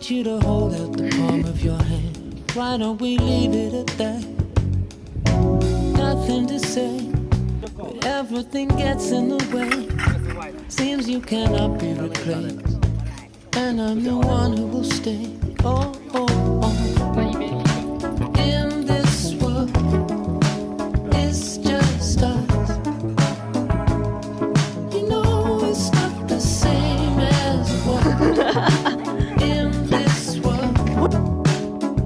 want you to hold out the palm of your hand. Why don't we leave it at that? Nothing to say, but everything gets in the way. Seems you cannot be replaced, and I'm the one who will stay. Oh, oh, oh. In this world, it's just us. You know it's not the same as it was. In this world,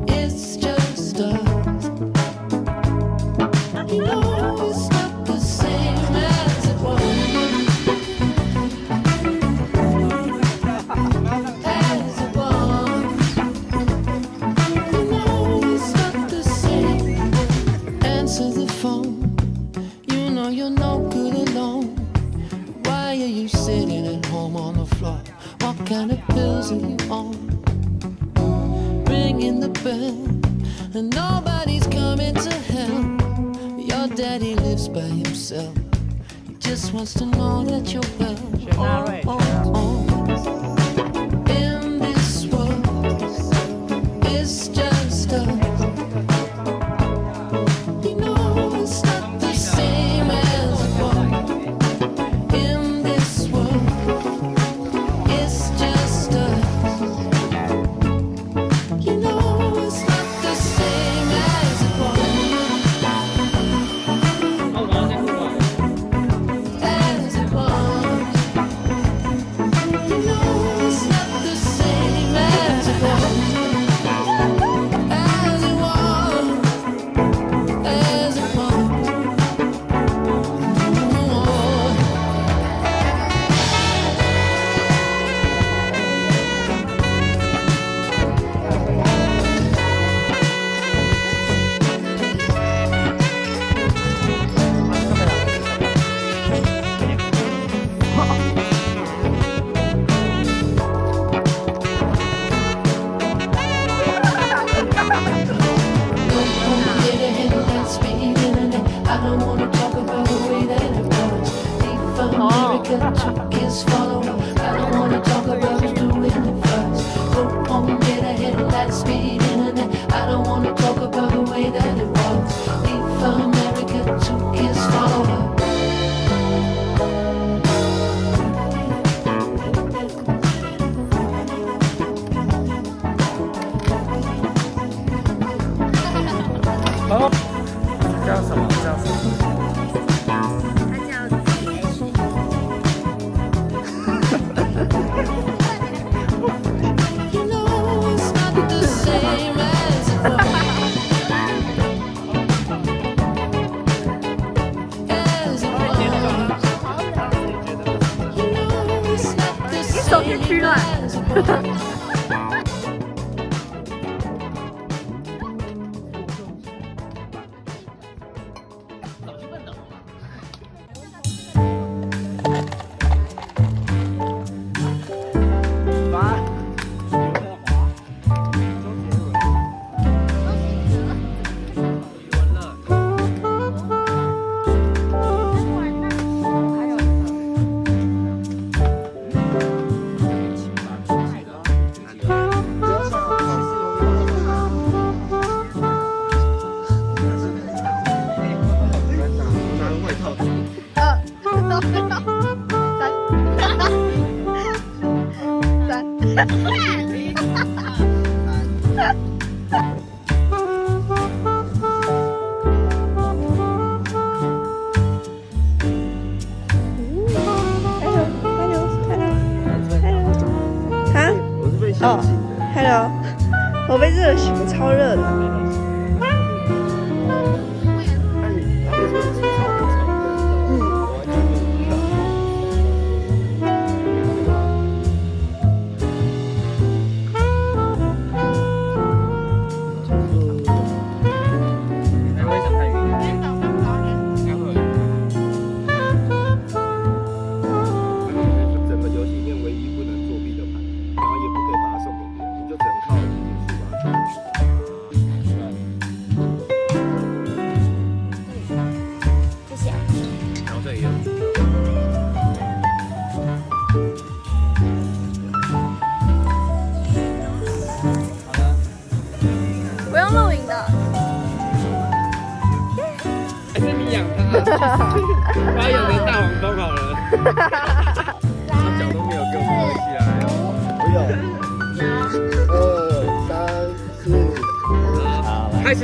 it's just us. You know it's not the same as it was. As it was. You know it's not the same. Answer the phone. You know you're no good alone. Why are you sitting at home on the floor? What kind of pills are you on? Ringing the bell, and nobody's coming to help. Your daddy lives by himself. He just wants to know that you're well. Oh, oh, oh. In this world, it's just us. You know it's not the same as it was. In this world, it's just us. You know it's not the same as it was. As it was. You know it's not the same as it was. As it was. As it was. I don't wanna talk about the way that it was. If America took his follower, I don't wanna talk about who's doing it first. Go home, get ahead of that speed internet. I don't wanna talk about the way that it was. If America took his follower. Oh，叫什么？叫什么？You know it's not the same as it was. As it was. You know it's not the same as it was. 哦 ，Hello， 我被热醒，超热的。整个游戏里面唯一不能作弊的牌，然后也不可以把它送给别人，你就只能靠自己数把它我要养成大黄蜂好了。他脚都没有给我们起来哦。不用。1、2、3、4，好，开始。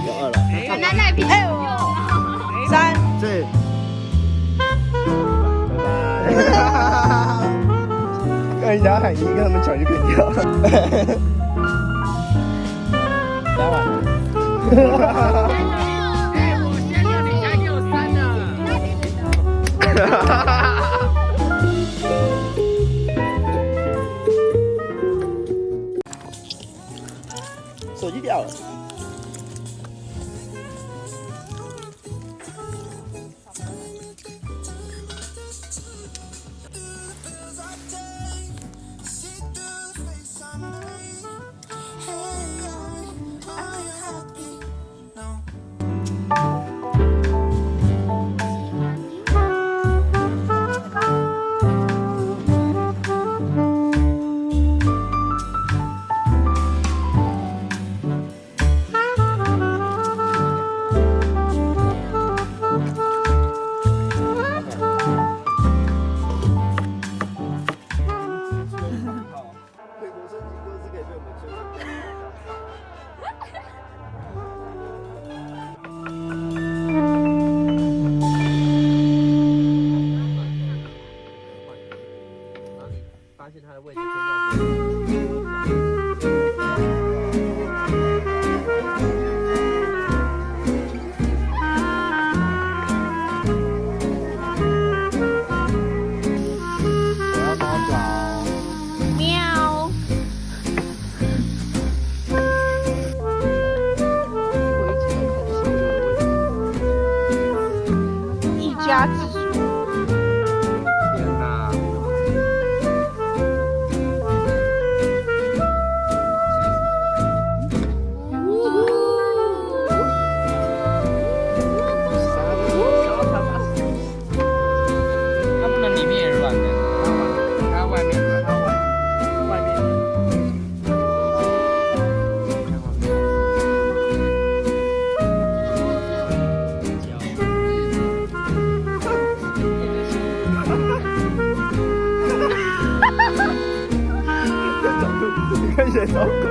有2了。很难奶瓶。哎呦，3。4。看人家喊1，跟他们抢就可以跳。加完。我先6，你才给我3呢。手机掉了。发现它的位置偏我要猫爪。喵。一家之主。天哪！它不能里面也软的，它外面软，它外面。看起来超快。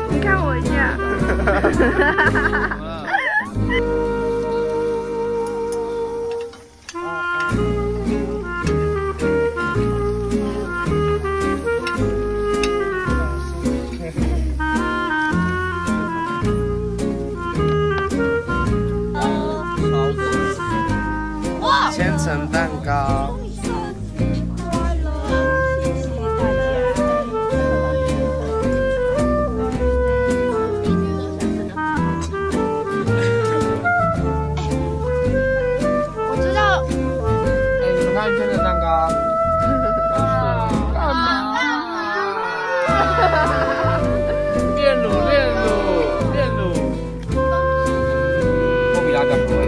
你看我一下。千层蛋糕。我知道。哎，你们看千层蛋糕。干嘛？炼乳，炼乳，炼乳。我比他更不会。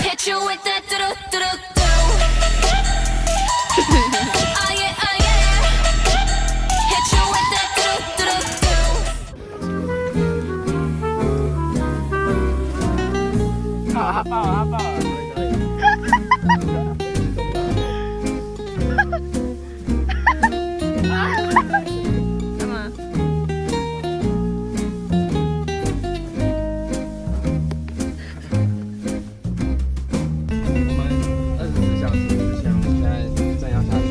Hit you with that do do do do do. Oh yeah, oh yeah. Hit you with that do do do do. 哈抱哈抱。干嘛？我们24小时之前，我们现在正要下去。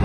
他